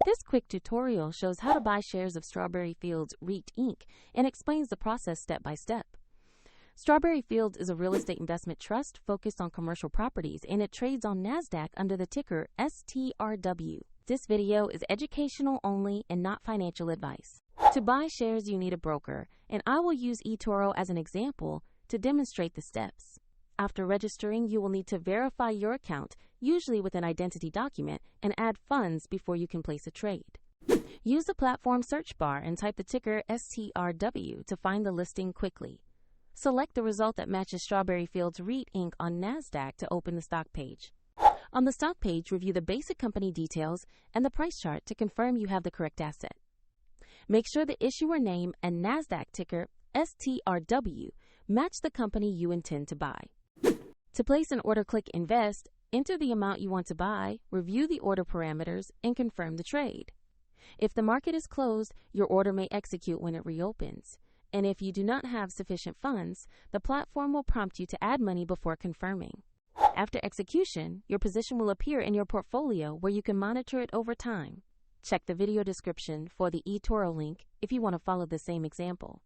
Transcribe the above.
This quick tutorial shows how to buy shares of Strawberry Fields REIT Inc. and explains the process step by step. Strawberry Fields is a real estate investment trust focused on commercial properties, and it trades on NASDAQ under the ticker STRW. This video is educational only and not financial advice. To buy shares, you need a broker, and I will use eToro as an example to demonstrate the steps. After registering, you will need to verify your account, usually with an identity document, and add funds before you can place a trade. Use the platform search bar and type the ticker STRW to find the listing quickly. Select the result that matches Strawberry Fields REIT Inc. on NASDAQ to open the stock page. On the stock page, review the basic company details and the price chart to confirm you have the correct asset. Make sure the issuer name and NASDAQ ticker STRW match the company you intend to buy. To place an order, click Invest, enter the amount you want to buy, review the order parameters, and confirm the trade. If the market is closed, your order may execute when it reopens. And if you do not have sufficient funds, the platform will prompt you to add money before confirming. After execution, your position will appear in your portfolio where you can monitor it over time. Check the video description for the eToro link if you want to follow the same example.